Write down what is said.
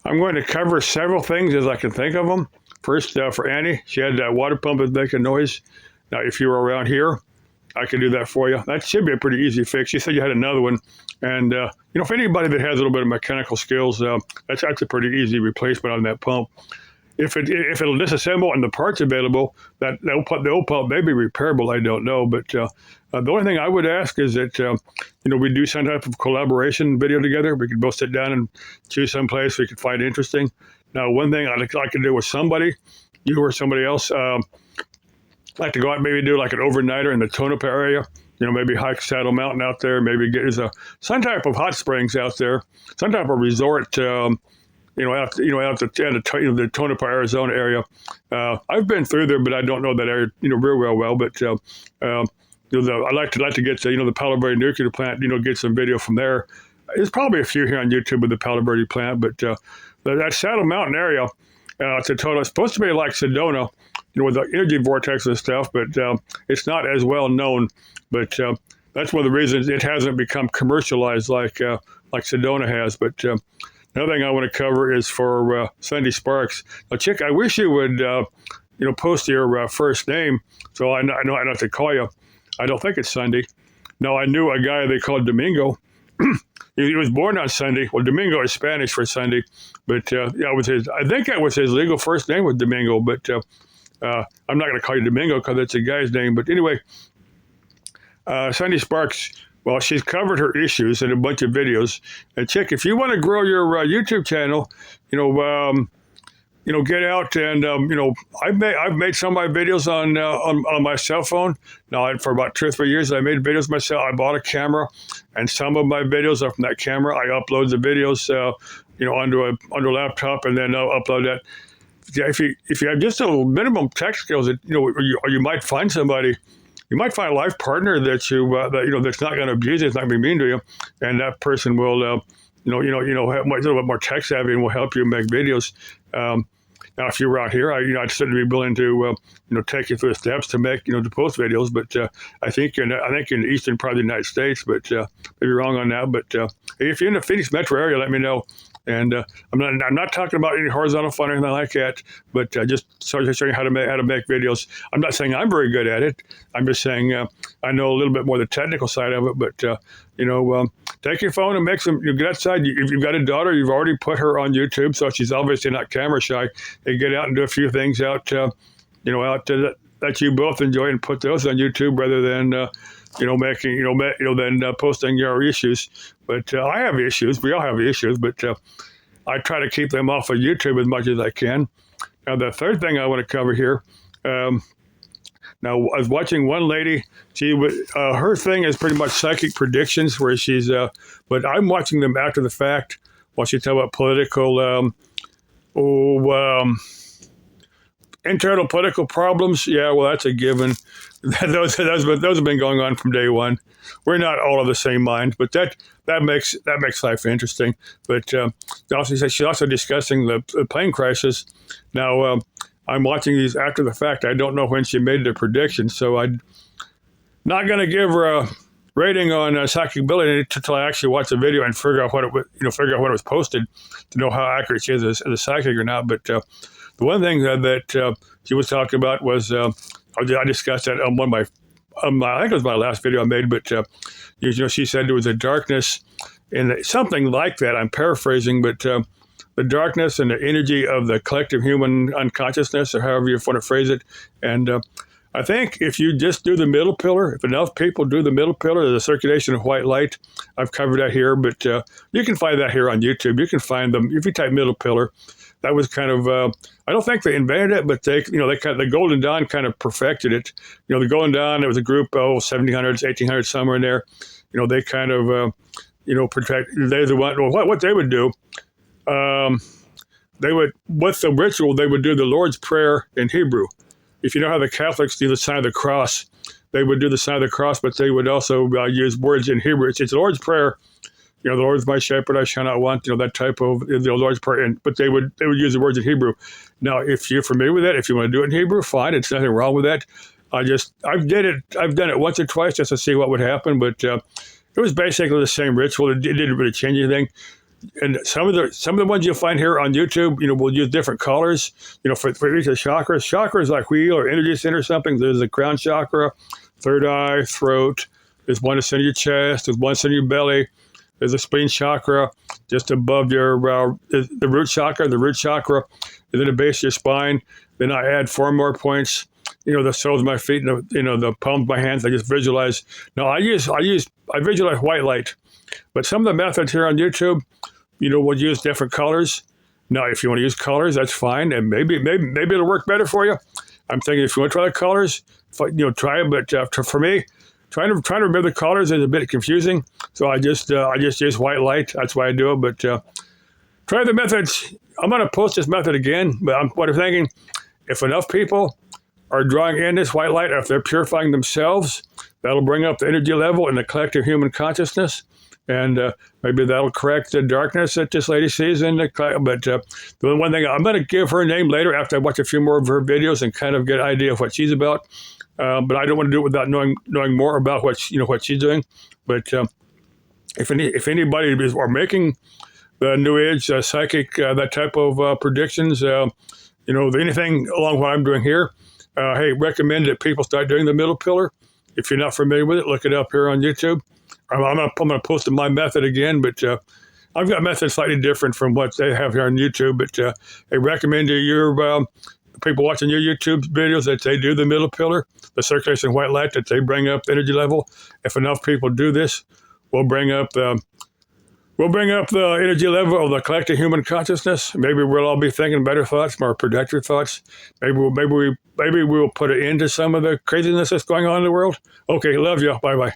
I'm going to cover several things as I can think of them. First, for Annie, she had that water pump that's making noise. Now, if you were around here, I can do that for you. That should be a pretty easy fix. You said you had another one. And, for anybody that has a little bit of mechanical skills, that's a pretty easy replacement on that pump. If it'll disassemble and the parts available, the old pump may be repairable. I don't know, but the only thing I would ask is that we do some type of collaboration video together. We could both sit down and choose some place we could find interesting. Now, one thing I'd like to do with somebody, you or somebody else, like to go out and maybe do like an overnighter in the Tonopah area. Maybe hike Saddle Mountain out there. Maybe get some type of hot springs out there, some type of resort. Out the Tonopah, Arizona area. I've been through there, but I don't know that area, real well. But I like to get to, the Palo Verde nuclear plant. Get some video from there. There's probably a few here on YouTube with the Palo Verde plant, but that Saddle Mountain area, it's supposed to be like Sedona, with the energy vortex and stuff, but it's not as well known. But that's one of the reasons it hasn't become commercialized like Sedona has. But another thing I want to cover is for Cindy Sparks. Now, Chick, I wish you would, post your first name so I know not to call you. I don't think it's Sunday. No, I knew a guy they called Domingo. He was born on Sunday. Well, Domingo is Spanish for Sunday, but it was his. I think that was his legal first name was Domingo. But I'm not going to call you Domingo because it's a guy's name. But anyway, Cindy Sparks. Well, she's covered her issues in a bunch of videos. And Chick, if you want to grow your YouTube channel, get out and I've made some of my videos on my cell phone. Now, for about 2 or 3 years, I made videos myself. I bought a camera, and some of my videos are from that camera. I upload the videos, onto a laptop, and then I'll upload that. If you have just a minimum tech skills, or you might find somebody. You might find a life partner that that's not going to abuse it, it's not going to be mean to you, and that person will, have a little bit more tech savvy and will help you make videos. Now, if you were out here, I'd certainly be willing to, take you through the steps to make, to post videos. But I think in the eastern part of the United States, but maybe wrong on that. But if you're in the Phoenix metro area, let me know. And I'm not talking about any horizontal fun or anything like that, but just showing you how to make videos. I'm not saying I'm very good at it. I'm just saying I know a little bit more the technical side of it. But take your phone and make some. You get outside. If you've got a daughter, you've already put her on YouTube, so she's obviously not camera shy. And get out and do a few things that you both enjoy and put those on YouTube rather than posting your issues. But I have issues. We all have issues, but I try to keep them off of YouTube as much as I can. Now, the third thing I want to cover here. Now, I was watching one lady. Her thing is pretty much psychic predictions, where she's. But I'm watching them after the fact while she talks about political. Internal political problems. Yeah, well, that's a given. Those have been going on from day one. We're not all of the same mind, but that makes life interesting. But she's also discussing the plane crashes. Now, I'm watching these after the fact. I don't know when she made the prediction, so I'm not going to give her a rating on psychic ability until I actually watch the video and figure out what it was posted to know how accurate she is as a psychic or not. But the one thing that she was talking about was I discussed that on one of my I think it was my last video I made. But she said there was a darkness and something like that. I'm paraphrasing, but the darkness and the energy of the collective human unconsciousness, or however you want to phrase it. And I think if you just do the middle pillar, if enough people do the middle pillar, the circulation of white light, I've covered that here, but you can find that here on YouTube. You can find them if you type middle pillar. That was kind of, I don't think they invented it, but the Golden Dawn kind of perfected it. The Golden Dawn, it was a group, 1700s, 1800s, somewhere in there. They kind of, protect, they're the one, well, what they would do, with the ritual, they would do the Lord's Prayer in Hebrew. If you know how the Catholics do the sign of the cross, they would do the sign of the cross, but they would also use words in Hebrew. It's the Lord's Prayer. The Lord is my shepherd, I shall not want, that type of the Lord's Prayer. But they would use the words in Hebrew. Now, if you're familiar with that, if you want to do it in Hebrew, fine. It's nothing wrong with that. I've done it once or twice just to see what would happen, but it was basically the same ritual. It didn't really change anything. and some of the ones you'll find here on YouTube, will use different colors, for each of the chakras. Chakras like wheel or energy center or something. There's the crown chakra, third eye, throat. There's one that's in your chest. There's one that's in your belly. There's a spleen chakra just above your the root chakra. The root chakra is in the base of your spine. Then I add 4 more points. The soles of my feet and the palms of my hands. I just visualize. Now I visualize white light, but some of the methods here on YouTube, will use different colors. Now, if you want to use colors, that's fine, and maybe it'll work better for you. I'm thinking if you want to try the colors, try it. But for me, trying to remember the colors is a bit confusing. So I just use white light. That's why I do it. But try the methods. I'm going to post this method again. But what I'm thinking, if enough people are drawing in this white light, if they're purifying themselves, that'll bring up the energy level in the collective human consciousness. And maybe that'll correct the darkness that this lady sees in the But the one thing, I'm going to give her name later after I watch a few more of her videos and kind of get an idea of what she's about. But I don't want to do it without knowing more about what she's doing. But if anybody is making the New Age psychic that type of predictions, anything along what I'm doing here, hey, recommend that people start doing the middle pillar. If you're not familiar with it, look it up here on YouTube. I'm going to post my method again, but I've got methods slightly different from what they have here on YouTube. But I recommend to your people watching your YouTube videos that they do the middle pillar, the circulation white light, that they bring up the energy level. If enough people do this, we'll bring up the energy level of the collective human consciousness. Maybe we'll all be thinking better thoughts, more productive thoughts. Maybe we'll put an end to some of the craziness that's going on in the world. Okay, love you. Bye bye.